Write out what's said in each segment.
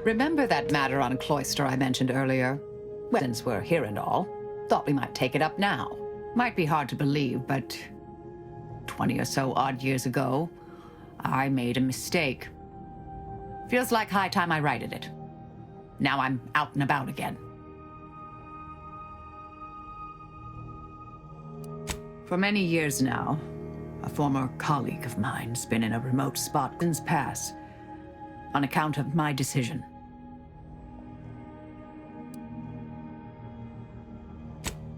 Remember that matter on Cloister I mentioned earlier? Well, since we're here and all, thought we might take it up now. Might be hard to believe, but 20 or so odd years ago, I made a mistake. Feels like high time I righted it. Now I'm out and about again. For many years now, a former colleague of mine's been in a remote spot since pass, on account of my decision.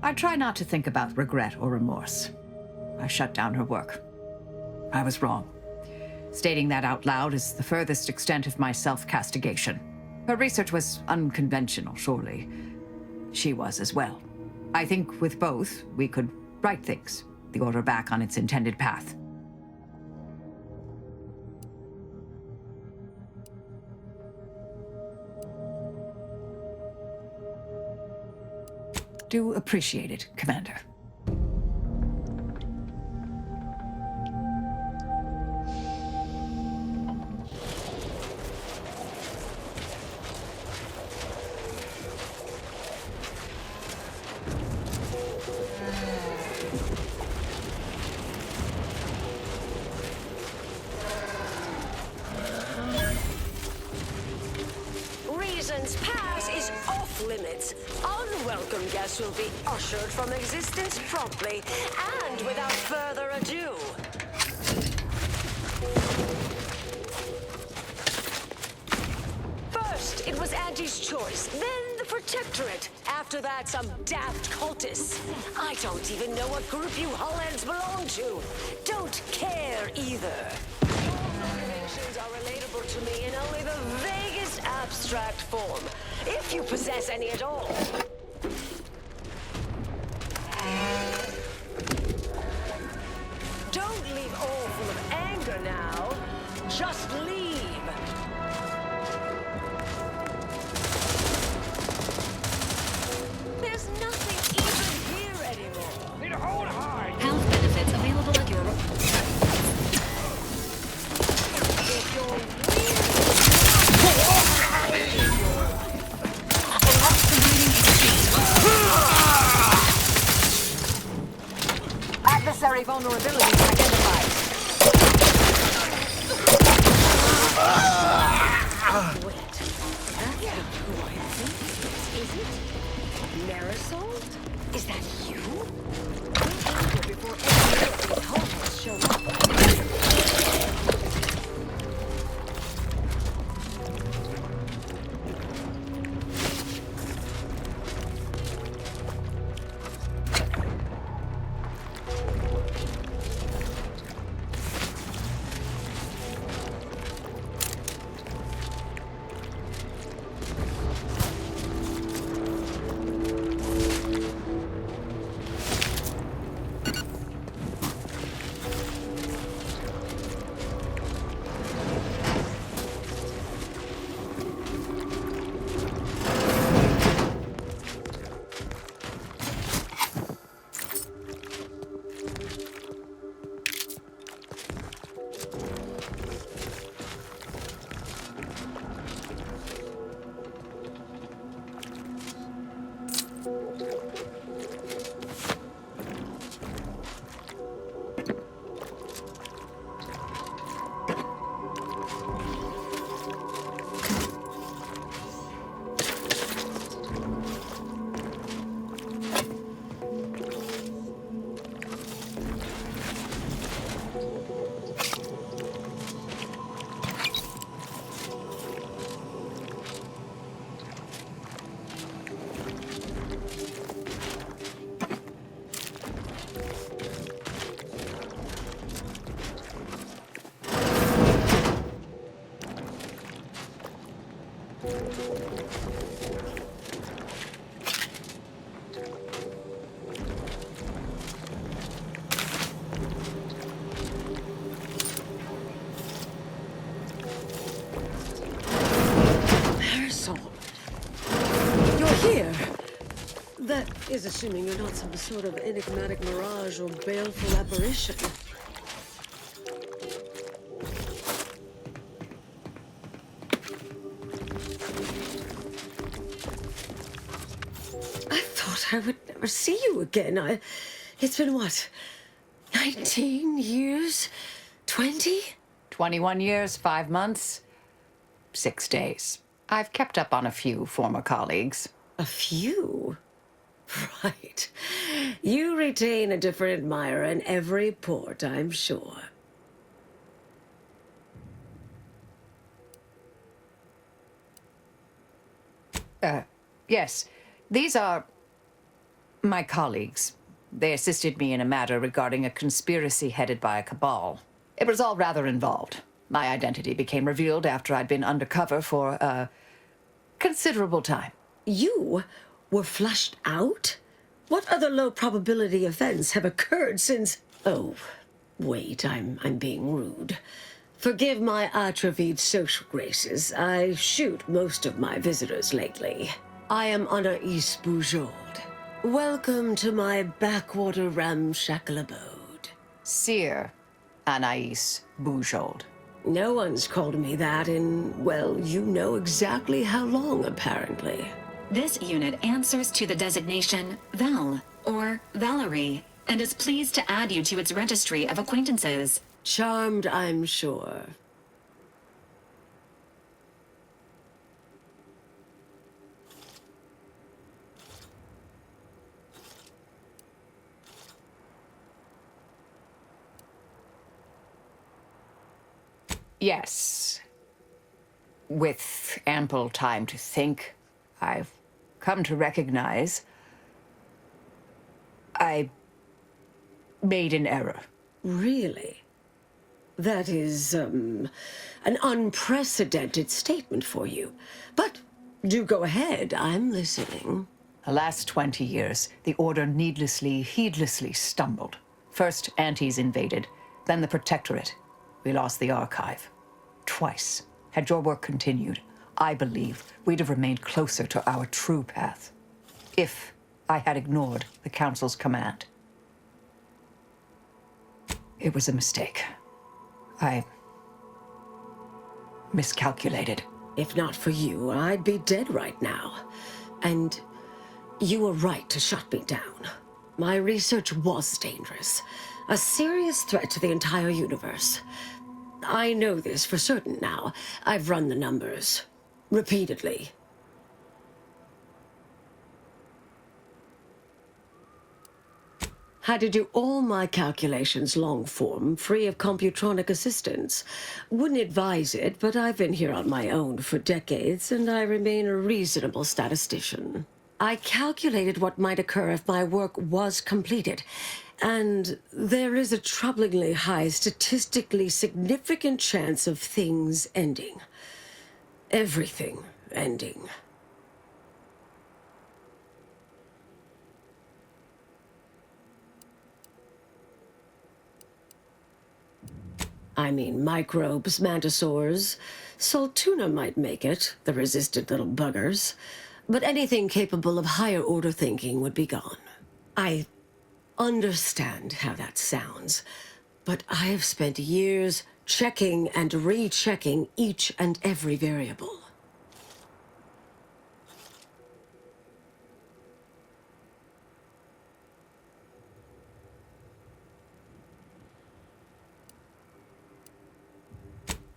I try not to think about regret or remorse. I shut down her work. I was wrong. Stating that out loud is the furthest extent of my self-castigation. Her research was unconventional, surely. She was as well. I think with both, we could right things, the order back on its intended path. Do appreciate it, Commander. Pass is off limits. Unwelcome guests will be ushered from existence promptly and without further ado. First, it was Auntie's choice, then the Protectorate. After that, some daft cultists. I don't even know what group you Hullheads belong to. Don't care either. Your motivations are relatable to me in only the vaguest abstract form, if you possess any at all. Don't leave all full of anger now. Just leave. There's nothing even here anymore. Need to hold high. Health benefits available at your... If you're Adversary vulnerabilities identified. Wait, that's not who I think, is it? Marisol? Is that you? Get over before any of these homeless show up. That is assuming you're not some sort of enigmatic mirage or baleful apparition. thought I would never see you again. It's been what, 19 years? 20? 21 years, 5 months, 6 days. I've kept up on a few former colleagues. A few? Right. You retain a different admirer in every port, I'm sure. Yes, these are my colleagues. They assisted me in a matter regarding a conspiracy headed by a cabal. It was all rather involved. My identity became revealed after I'd been undercover for a considerable time. You were flushed out? What other low-probability events have occurred since... Oh, wait, I'm being rude. Forgive my atrophied social graces. I shoot most of my visitors lately. I am Anaïs Bujold. Welcome to my backwater ramshackle abode. Seer Anaïs Bujold. No one's called me that in, well, you know exactly how long, apparently. This unit answers to the designation Val, or Valerie, and is pleased to add you to its registry of acquaintances. Charmed, I'm sure. Yes. With ample time to think, I've come to recognize I made an error. Really? That is, an unprecedented statement for you. But do go ahead, I'm listening. The last 20 years, the Order heedlessly stumbled. First, Auntie's invaded, then the Protectorate. We lost the Archive. Twice. Had your work continued, I believe we'd have remained closer to our true path. If I had ignored the Council's command. It was a mistake. I miscalculated. If not for you, I'd be dead right now. And you were right to shut me down. My research was dangerous. A serious threat to the entire universe. I know this for certain now. I've run the numbers. Repeatedly. Had to do all my calculations long form, free of computronic assistance. Wouldn't advise it, but I've been here on my own for decades, and I remain a reasonable statistician. I calculated what might occur if my work was completed, and there is a troublingly high, statistically significant chance of things ending. Everything ending. I mean, microbes, mantisaurs. Salt tuna might make it, the resistant little buggers. But anything capable of higher-order thinking would be gone. I understand how that sounds, but I have spent years checking and rechecking each and every variable.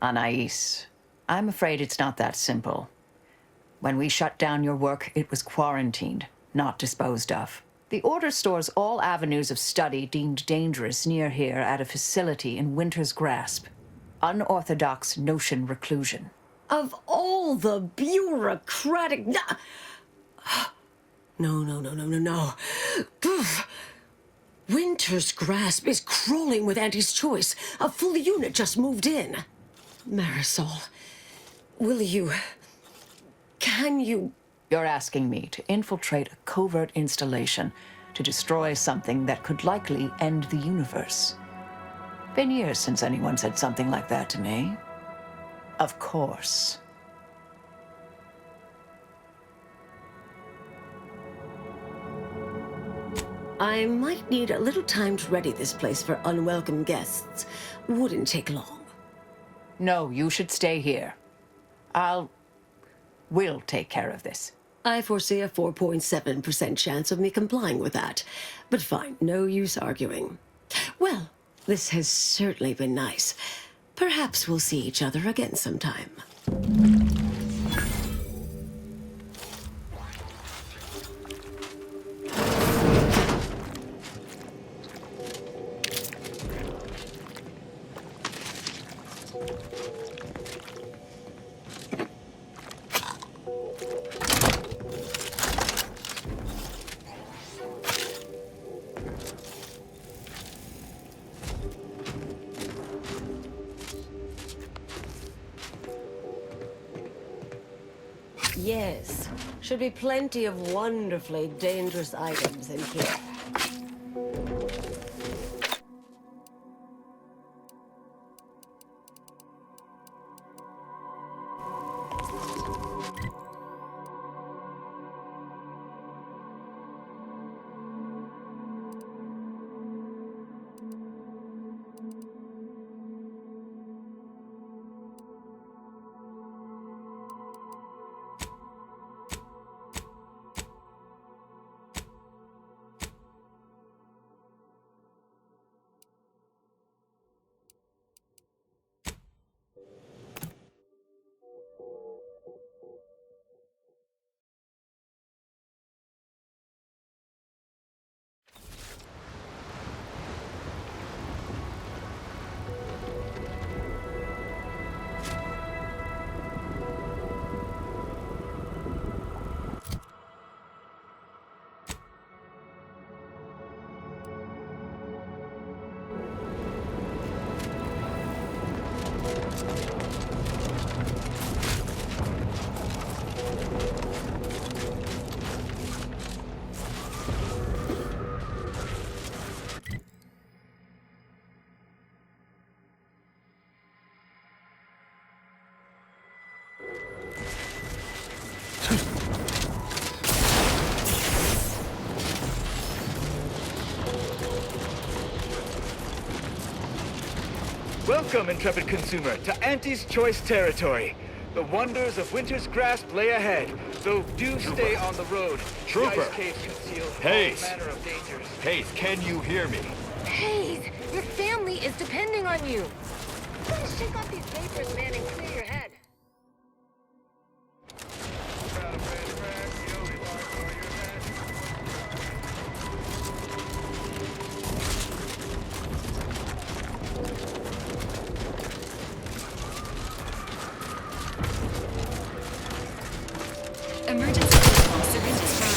Anaïs, I'm afraid it's not that simple. When we shut down your work, it was quarantined, not disposed of. The Order stores all avenues of study deemed dangerous near here at a facility in Winter's Grasp. Unorthodox notion reclusion. Of all the bureaucratic... No. Poof. Winter's Grasp is crawling with Auntie's choice. A full unit just moved in. Marisol, will you... Can you... You're asking me to infiltrate a covert installation to destroy something that could likely end the universe. Been years since anyone said something like that to me. Of course. I might need a little time to ready this place for unwelcome guests. Wouldn't take long. No, you should stay here. We'll take care of this. I foresee a 4.7% chance of me complying with that. But fine, no use arguing. Well, this has certainly been nice. Perhaps we'll see each other again sometime. Yes, should be plenty of wonderfully dangerous items in here. Welcome, intrepid consumer, to Auntie's Choice territory. The wonders of winter's grasp lay ahead, though do stay on the road. Trooper. The ice caves conceal Hayes. all manner of dangers. Hayes, can you hear me? Hayes, your family is depending on you. You gotta shake off these vapors, man, and clear your head. Emergency protocol syringes prime.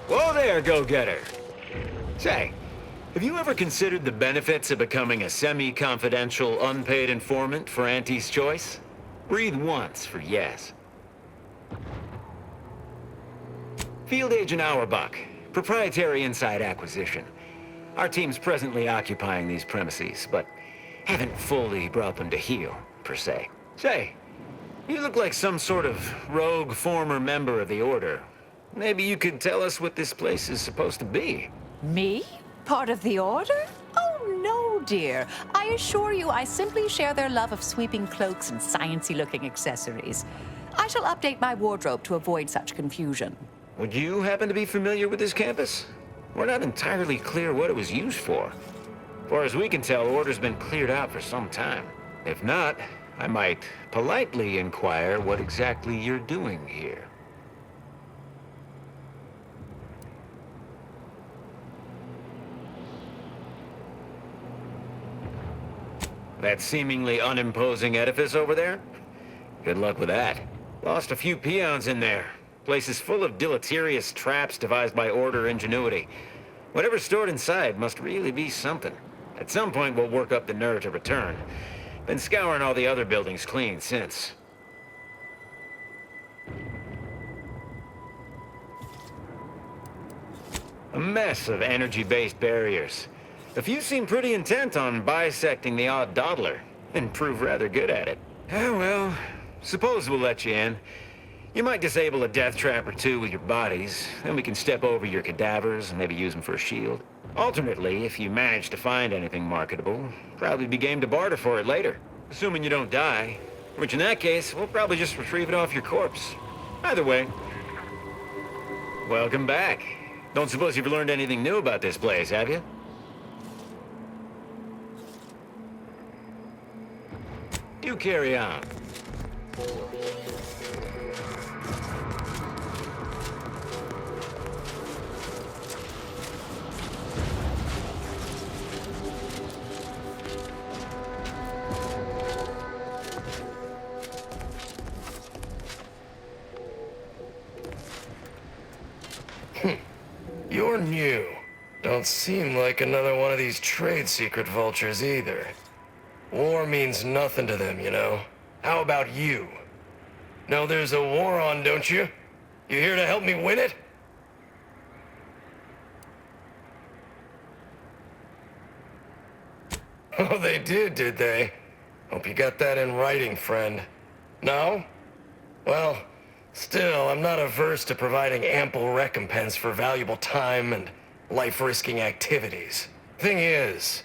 Whoa there, go-getter. Say, have you ever considered the benefits of becoming a semi-confidential, unpaid informant for Auntie's Choice? Breathe once for yes. Field Agent Auerbach, proprietary inside acquisition. Our team's presently occupying these premises, but haven't fully brought them to heel, per se. Say, you look like some sort of rogue former member of the Order. Maybe you could tell us what this place is supposed to be. Me? Part of the Order? Oh, no, dear. I assure you I simply share their love of sweeping cloaks and sciency-looking accessories. I shall update my wardrobe to avoid such confusion. Would you happen to be familiar with this campus? We're not entirely clear what it was used for. As far as we can tell, Order's been cleared out for some time. If not, I might politely inquire what exactly you're doing here. That seemingly unimposing edifice over there? Good luck with that. Lost a few peons in there. Place is full of deleterious traps devised by Order ingenuity. Whatever's stored inside must really be something. At some point, we'll work up the nerve to return. Been scouring all the other buildings clean since. A mess of energy-based barriers. A few seem pretty intent on bisecting the odd dawdler, and prove rather good at it. Oh, well, suppose we'll let you in. You might disable a death trap or two with your bodies, then we can step over your cadavers and maybe use them for a shield. Alternately, if you manage to find anything marketable, probably be game to barter for it later. Assuming you don't die, which in that case, we'll probably just retrieve it off your corpse. Either way, welcome back. Don't suppose you've learned anything new about this place, have you? You carry on. You're new. Don't seem like another one of these trade secret vultures either. War means nothing to them, you know. How about you? Know there's a war on, don't you? You here to help me win it? Oh, they did they? Hope you got that in writing, friend. No? Well, still, I'm not averse to providing ample recompense for valuable time and life-risking activities. Thing is,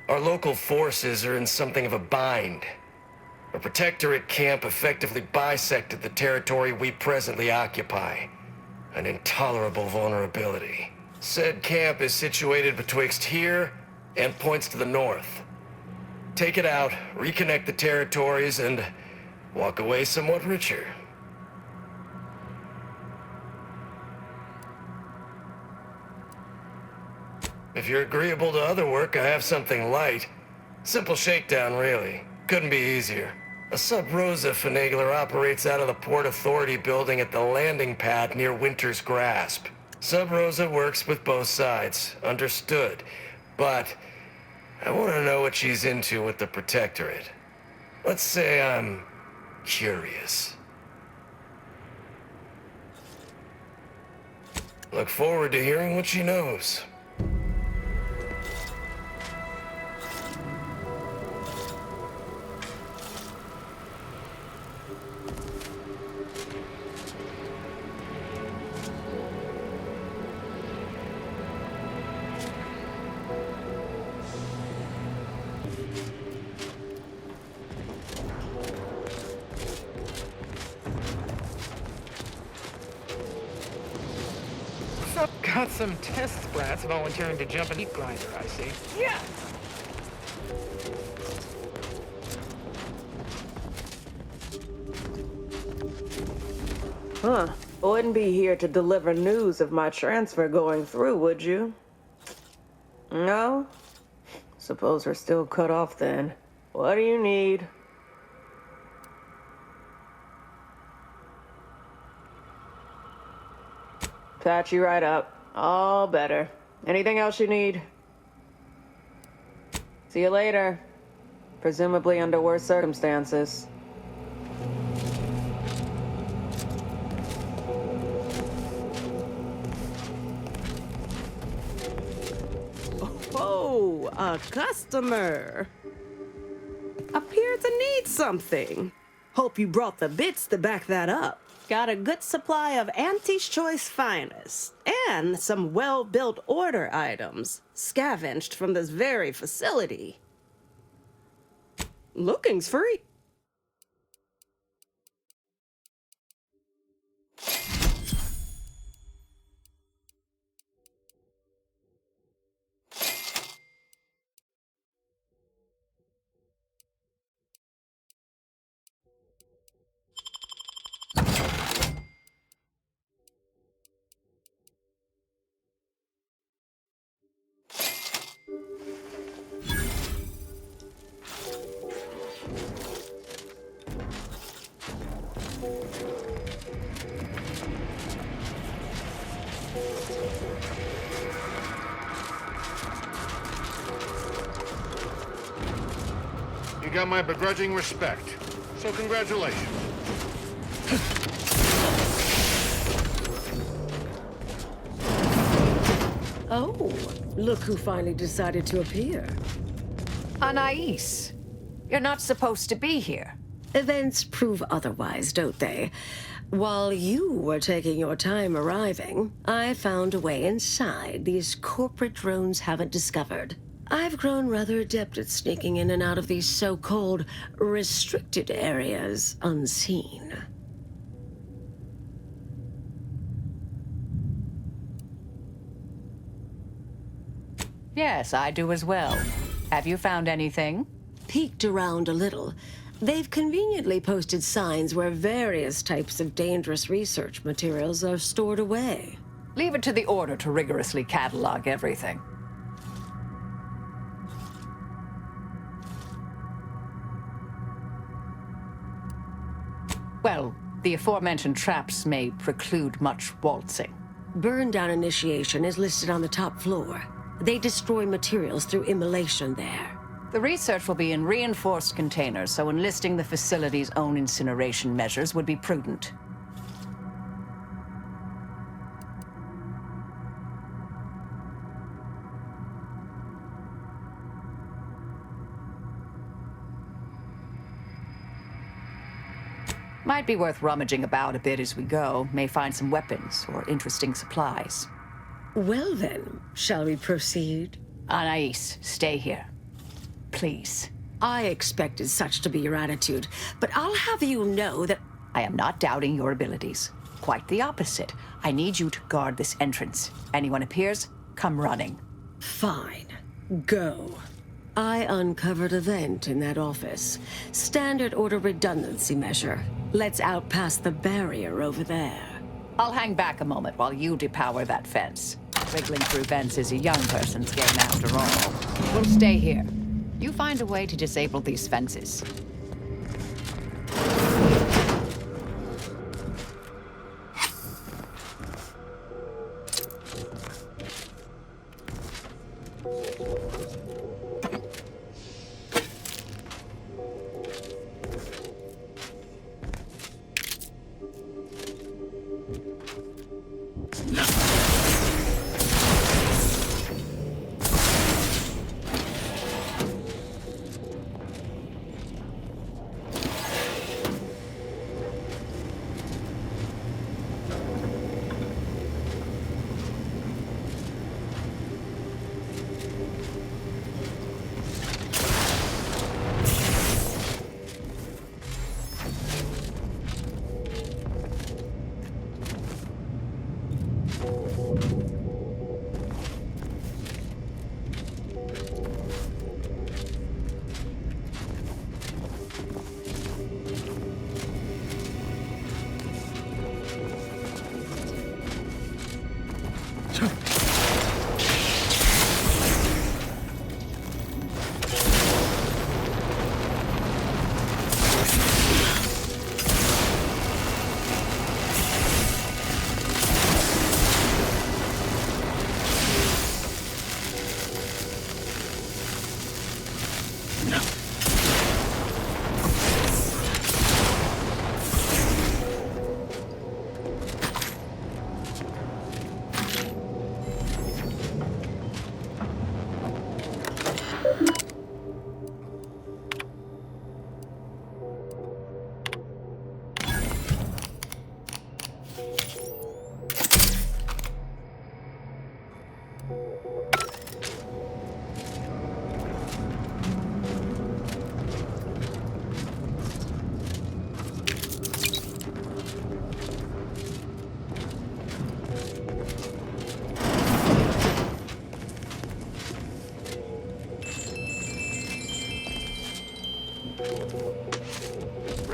our local forces are in something of a bind. A protectorate camp effectively bisected the territory we presently occupy. An intolerable vulnerability. Said camp is situated betwixt here and points to the north. Take it out, reconnect the territories, and walk away somewhat richer. If you're agreeable to other work, I have something light. Simple shakedown, really. Couldn't be easier. A Sub-Rosa finagler operates out of the Port Authority building at the landing pad near Winter's Grasp. Sub-Rosa works with both sides, understood. But I want to know what she's into with the Protectorate. Let's say I'm curious. Look forward to hearing what she knows. Got some test sprats volunteering to jump a meat grinder, I see. Yeah! Huh. Wouldn't be here to deliver news of my transfer going through, would you? No? Suppose we're still cut off then. What do you need? Patch you right up. All better. Anything else you need? See you later. Presumably under worse circumstances. A customer. Appear to need something. Hope you brought the bits to back that up. Got a good supply of Auntie's Choice finest, and some well-built order items, scavenged from this very facility. Looking's free. You got my begrudging respect, so congratulations. Oh, look who finally decided to appear. Anais, you're not supposed to be here. Events prove otherwise, don't they? While you were taking your time arriving, I found a way inside these corporate drones haven't discovered. I've grown rather adept at sneaking in and out of these so-called restricted areas unseen. Yes, I do as well. Have you found anything? Peeked around a little. They've conveniently posted signs where various types of dangerous research materials are stored away. Leave it to the Order to rigorously catalog everything. Well, the aforementioned traps may preclude much waltzing. Burn down initiation is listed on the top floor. They destroy materials through immolation there. The research will be in reinforced containers, so enlisting the facility's own incineration measures would be prudent. Might be worth rummaging about a bit as we go. May find some weapons or interesting supplies. Well then, shall we proceed? Anais, stay here. Please. I expected such to be your attitude, but I'll have you know that I am not doubting your abilities. Quite the opposite. I need you to guard this entrance. Anyone appears, come running. Fine. Go. I uncovered a vent in that office. Standard order redundancy measure. Let's out past the barrier over there. I'll hang back a moment while you depower that fence. Wiggling through vents is a young person's game after all. We'll stay here. You find a way to disable these fences.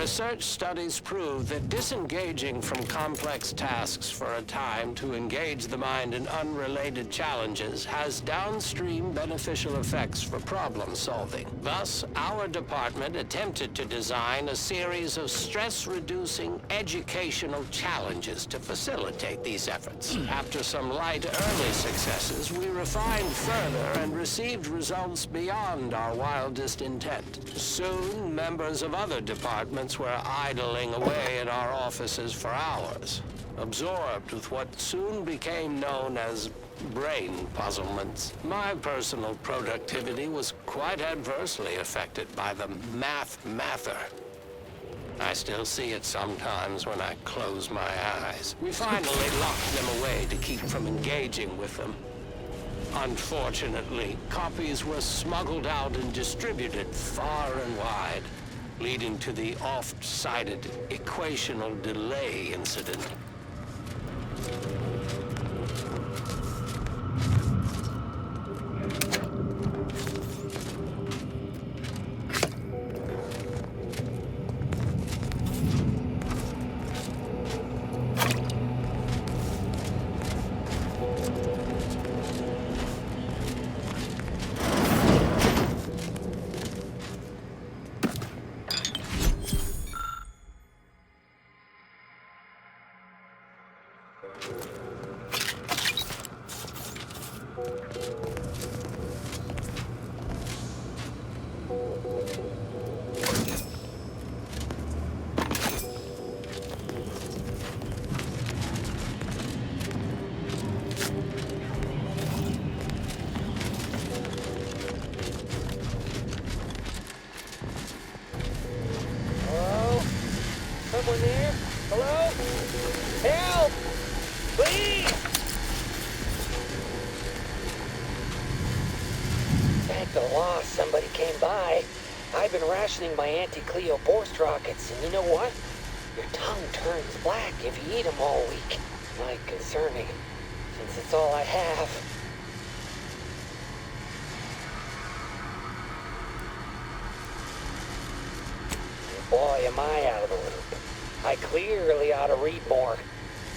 Research studies prove that disengaging from complex tasks for a time to engage the mind in unrelated challenges has downstream beneficial effects for problem solving. Thus, our department attempted to design a series of stress-reducing educational challenges to facilitate these efforts. After some light early successes, we refined further and received results beyond our wildest intent. Soon, members of other departments were idling away at our offices for hours, absorbed with what soon became known as brain puzzlements. My personal productivity was quite adversely affected by the mather. I still see it sometimes when I close my eyes. We finally locked them away to keep from engaging with them. Unfortunately, copies were smuggled out and distributed far and wide, leading to the oft-cited equational delay incident. Someone there? Hello? Help! Please! Thank the law somebody came by. I've been rationing my Auntie Cleo Borst rockets, and you know what? Your tongue turns black if you eat them all week. Might concern me, since it's all I have. Boy, am I out of the loop. I clearly ought to read more.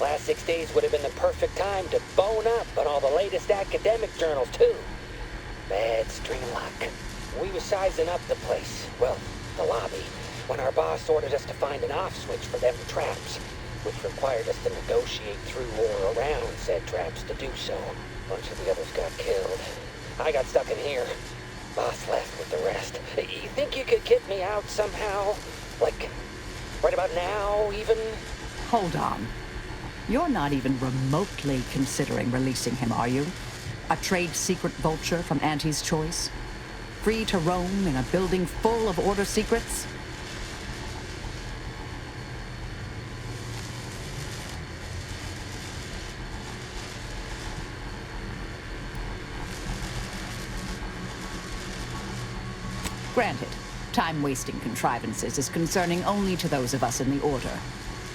Last 6 days would have been the perfect time to bone up on all the latest academic journals, too. Bad string of luck. We were sizing up the place, well, the lobby, when our boss ordered us to find an off switch for them traps, which required us to negotiate through or around said traps to do so. A bunch of the others got killed. I got stuck in here. Boss left with the rest. You think you could get me out somehow? Like, right about now, even? Hold on. You're not even remotely considering releasing him, are you? A trade secret vulture from Auntie's choice? Free to roam in a building full of order secrets? Granted, time-wasting contrivances is concerning only to those of us in the Order.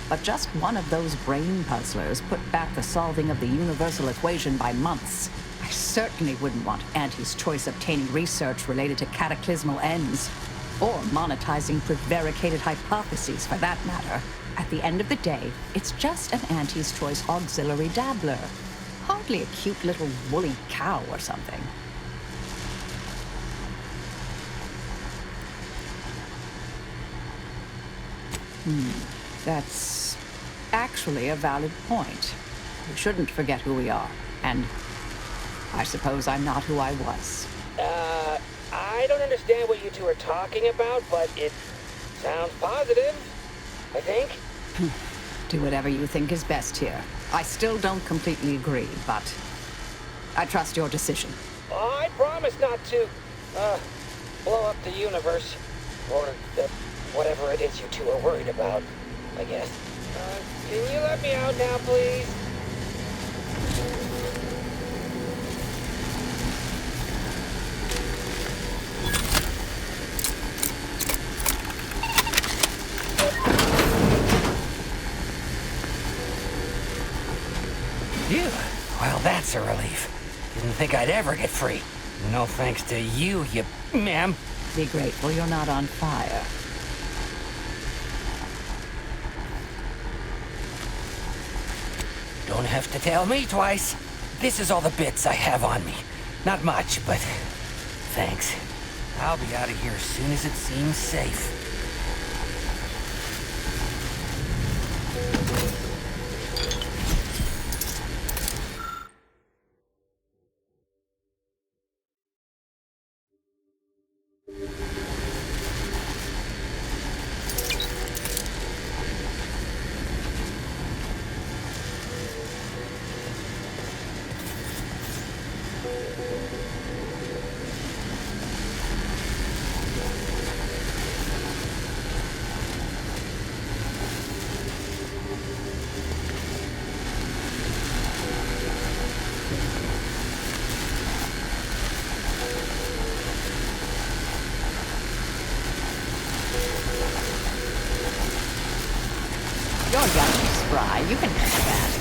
But just one of those brain puzzlers put back the solving of the universal equation by months. I certainly wouldn't want Auntie's choice obtaining research related to cataclysmal ends, or monetizing prevaricated hypotheses for that matter. At the end of the day, it's just an Auntie's choice auxiliary dabbler. Hardly a cute little woolly cow or something. That's actually a valid point. We shouldn't forget who we are, and I suppose I'm not who I was. I don't understand what you two are talking about, but it sounds positive, I think. Do whatever you think is best here. I still don't completely agree, but I trust your decision. I promise not to, blow up the universe, or whatever it is you two are worried about, I guess. Can you let me out now, please? Phew. Well, that's a relief. Didn't think I'd ever get free. No thanks to you, ma'am. Be grateful you're not on fire. don't have to tell me twice. This is all the bits I have on me. Not much, but thanks. I'll be out of here as soon as it seems safe. You're young and spry. You can handle that.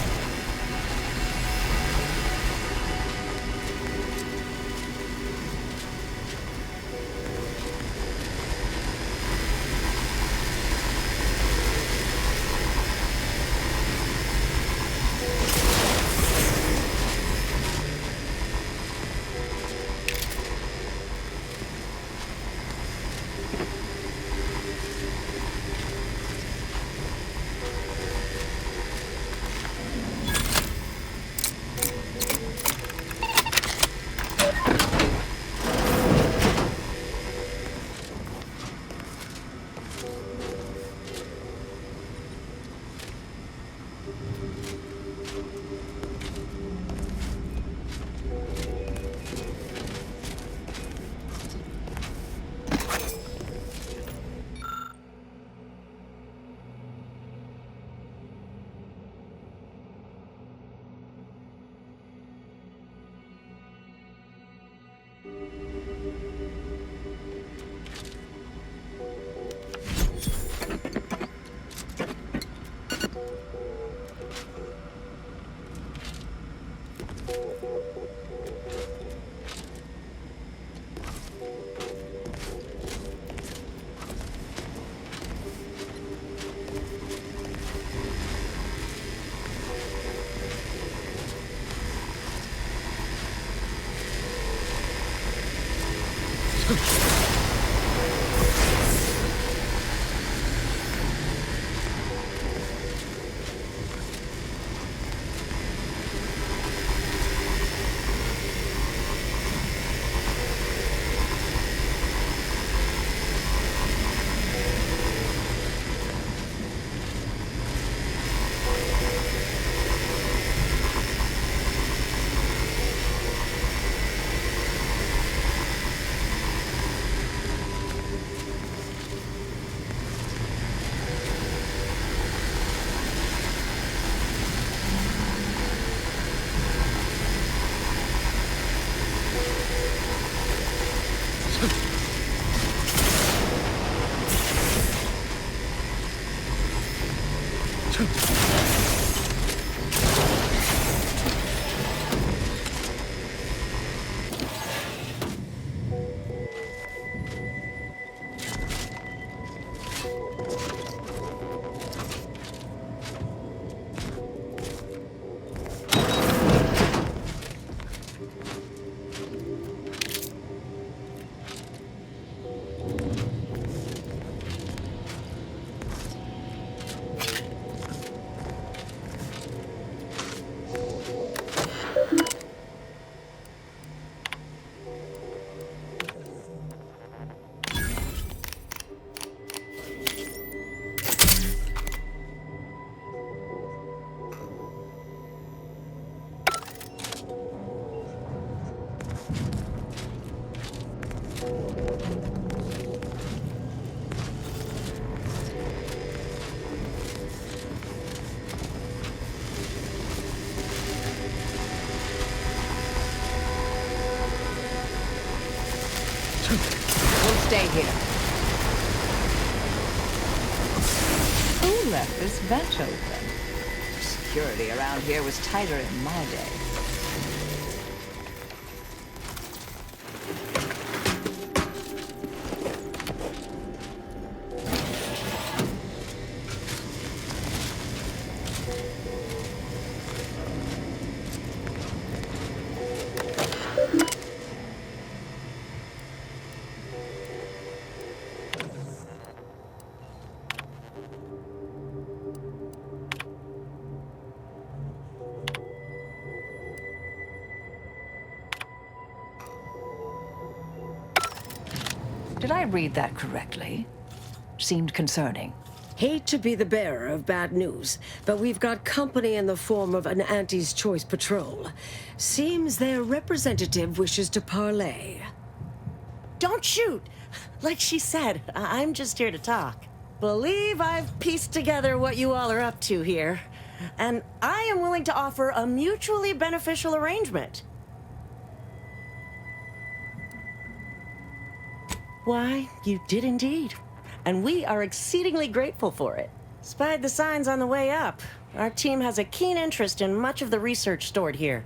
Stay here. Who left this vent open? Security around here was tighter in my day. Did I read that correctly? Seemed concerning. Hate to be the bearer of bad news, but we've got company in the form of an Auntie's Choice patrol. Seems their representative wishes to parley. Don't shoot! Like she said, I'm just here to talk. Believe I've pieced together what you all are up to here. And I am willing to offer a mutually beneficial arrangement. Why, you did indeed. And we are exceedingly grateful for it. Spied the signs on the way up. Our team has a keen interest in much of the research stored here.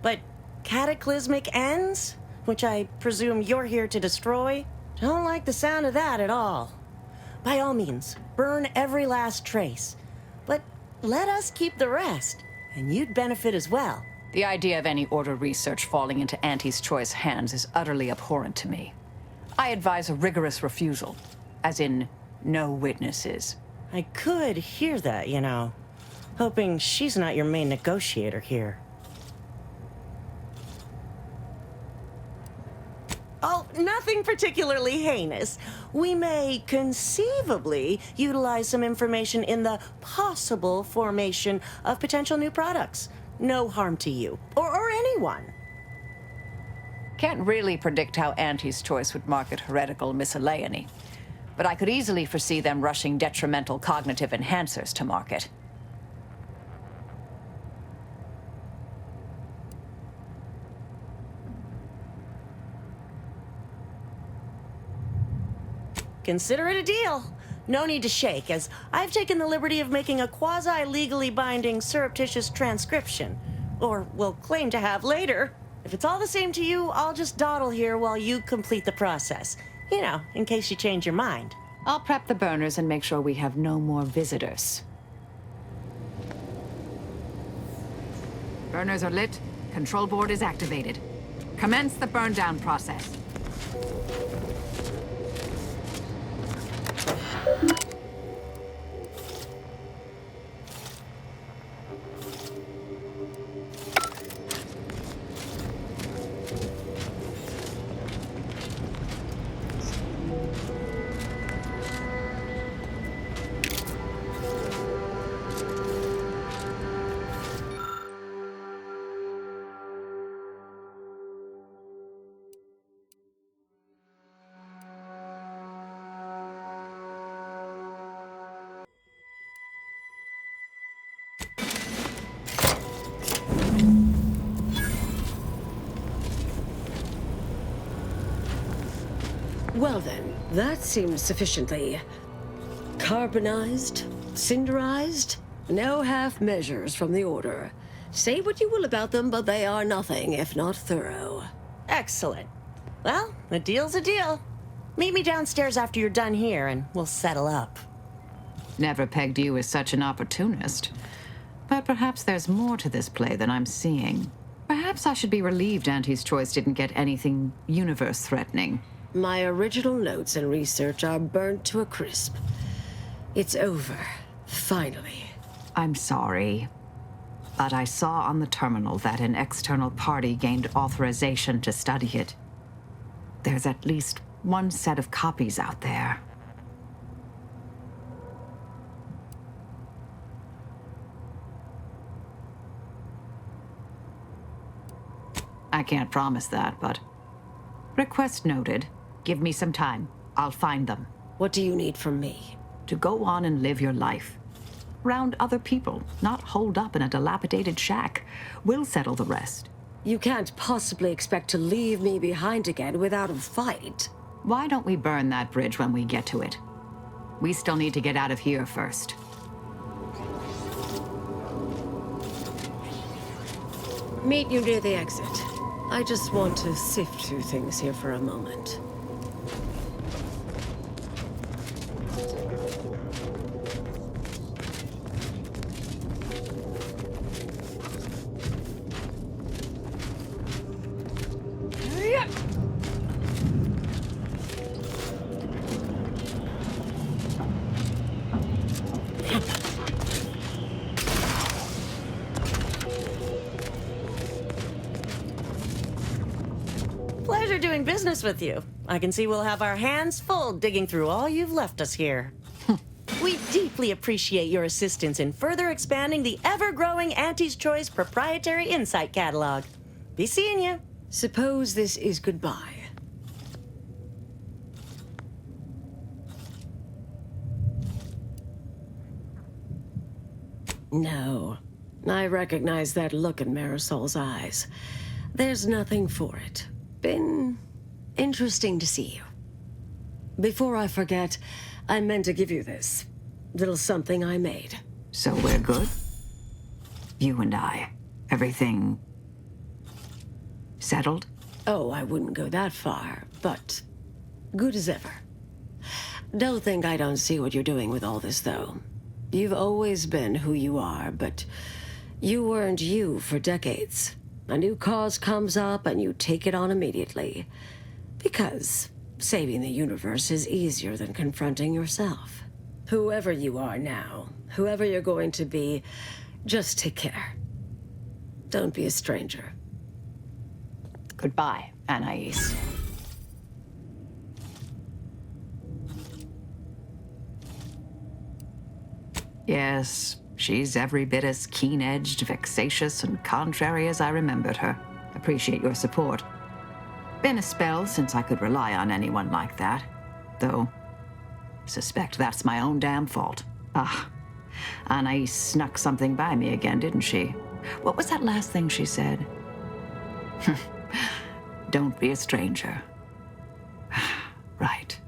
But cataclysmic ends, which I presume you're here to destroy, don't like the sound of that at all. By all means, burn every last trace. But let us keep the rest, and you'd benefit as well. The idea of any Order research falling into Auntie's Choice hands is utterly abhorrent to me. I advise a rigorous refusal, as in no witnesses. I could hear that, you know. Hoping she's not your main negotiator here. Oh, nothing particularly heinous. We may conceivably utilize some information in the possible formation of potential new products. No harm to you, or anyone. Can't really predict how Auntie's Choice would market heretical miscellany, but I could easily foresee them rushing detrimental cognitive enhancers to market. Consider it a deal. No need to shake, as I've taken the liberty of making a quasi-legally binding surreptitious transcription. Or will claim to have later. If it's all the same to you, I'll just dawdle here while you complete the process. You know, in case you change your mind. I'll prep the burners and make sure we have no more visitors. Burners are lit. Control board is activated. Commence the burn down process. Well then, that seems sufficiently carbonized, cinderized. No half measures from the Order. Say what you will about them, but they are nothing if not thorough. Excellent. Well, a deal's a deal. Meet me downstairs after you're done here, and we'll settle up. Never pegged you as such an opportunist. But perhaps there's more to this play than I'm seeing. Perhaps I should be relieved Auntie's Choice didn't get anything universe-threatening. My original notes and research are burnt to a crisp. It's over. Finally. I'm sorry. But I saw on the terminal that an external party gained authorization to study it. There's at least one set of copies out there. I can't promise that, but... Request noted. Give me some time. I'll find them. What do you need from me? To go on and live your life. Round other people, not holed up in a dilapidated shack. We'll settle the rest. You can't possibly expect to leave me behind again without a fight. Why don't we burn that bridge when we get to it? We still need to get out of here first. Meet you near the exit. I just want to sift through things here for a moment. doing business with you. I can see we'll have our hands full digging through all you've left us here. We deeply appreciate your assistance in further expanding the ever-growing Auntie's Choice proprietary insight catalog. Be seeing you. Suppose this is goodbye. No. I recognize that look in Marisol's eyes. There's nothing for it. Been interesting to see you. Before I forget, I meant to give you this. Little something I made. So we're good? You and I. Everything... settled? Oh, I wouldn't go that far, but good as ever. Don't think I don't see what you're doing with all this, though. You've always been who you are, but you weren't you for decades. A new cause comes up and you take it on immediately. Because saving the universe is easier than confronting yourself. Whoever you are now, whoever you're going to be, just take care. Don't be a stranger. Goodbye, Anais. Yes, she's every bit as keen-edged, vexatious, and contrary as I remembered her. Appreciate your support. Been a spell since I could rely on anyone like that. Though, suspect that's my own damn fault. Ah, Anais snuck something by me again, didn't she? What was that last thing she said? Don't be a stranger. Right.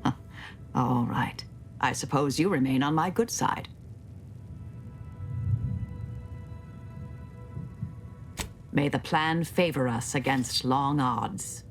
Huh. All right. I suppose you remain on my good side. May the plan favor us against long odds.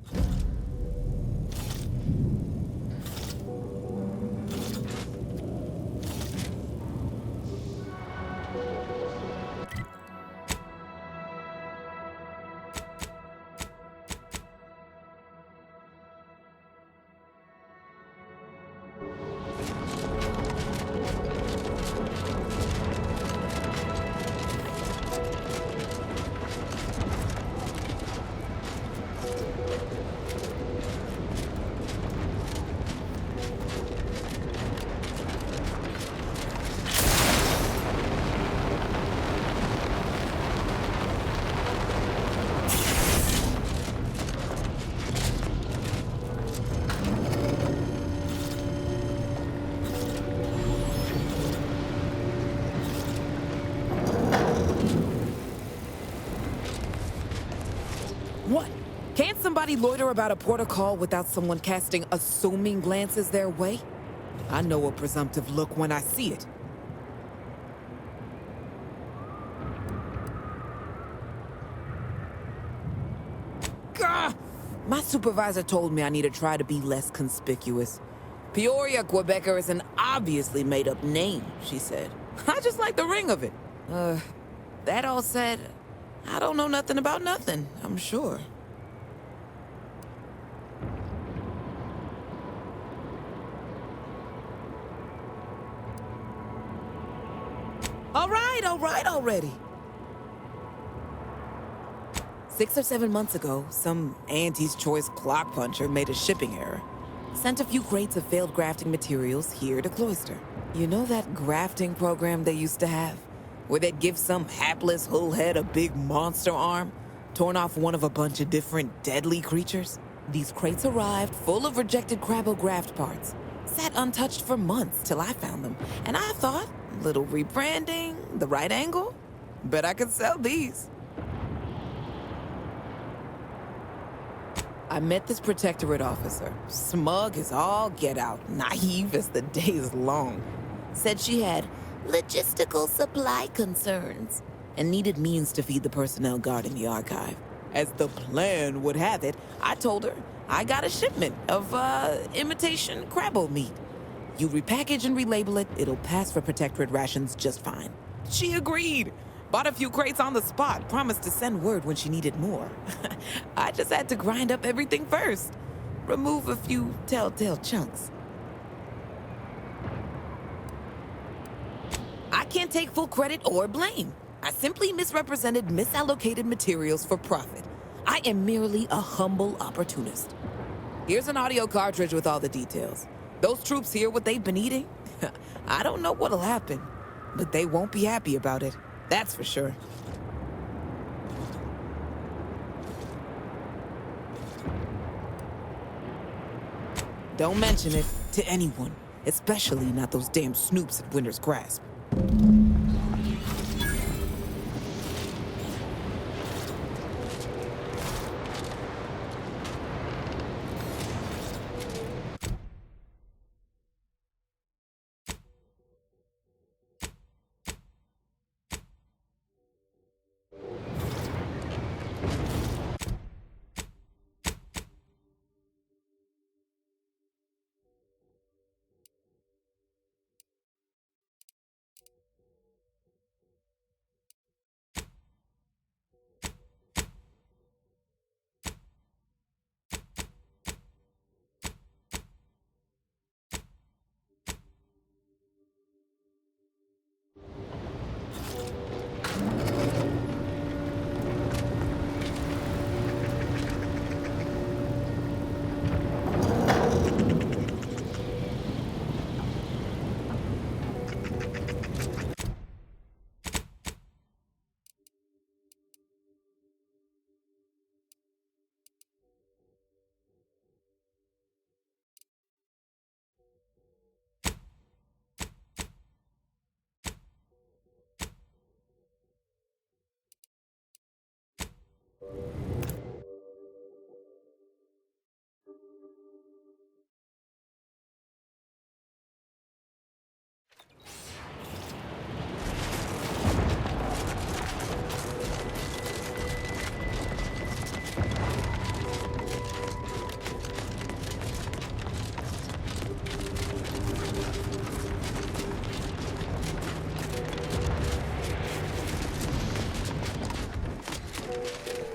What? Can't somebody loiter about a protocol without someone casting assuming glances their way? I know a presumptive look when I see it. Gah! My supervisor told me I need to try to be less conspicuous. Peoria, Quebecer is an obviously made-up name, she said. I just like the ring of it. That all said, I don't know nothing about nothing, I'm sure. All right already. 6 or 7 months ago, some Auntie's Choice clock puncher made a shipping error. Sent a few crates of failed grafting materials here to Cloister. You know that grafting program they used to have? Where they'd give some hapless hullhead a big monster arm, torn off one of a bunch of different deadly creatures? These crates arrived full of rejected Crabbo-graft parts. Sat untouched for months till I found them, and I thought, little rebranding, the right angle? Bet I could sell these. I met this protectorate officer, smug as all get out, naive as the day is long. Said she had logistical supply concerns and needed means to feed the personnel guarding the archive. As the plan would have it, I told her I got a shipment of, imitation Crabbo meat. You repackage and relabel it, it'll pass for protectorate rations just fine. She agreed. Bought a few crates on the spot, promised to send word when she needed more. I just had to grind up everything first. Remove a few telltale chunks. I can't take full credit or blame. I simply misrepresented misallocated materials for profit. I am merely a humble opportunist. Here's an audio cartridge with all the details. Those troops hear what they've been eating? I don't know what'll happen, but they won't be happy about it. That's for sure. Don't mention it to anyone, especially not those damn snoops at Winter's Grasp.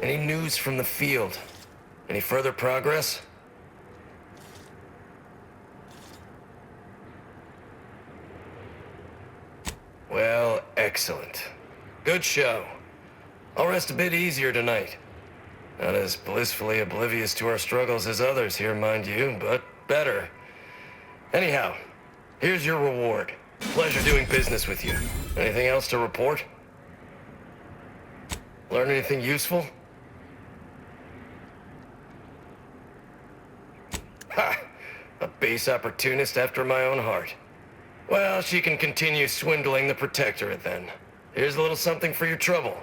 Any news from the field? Any further progress? Well, excellent. Good show. I'll rest a bit easier tonight. Not as blissfully oblivious to our struggles as others here, mind you, but better. Anyhow, here's your reward. Pleasure doing business with you. Anything else to report? Learn anything useful? Ha! A base opportunist after my own heart. Well, she can continue swindling the Protectorate then. Here's a little something for your trouble.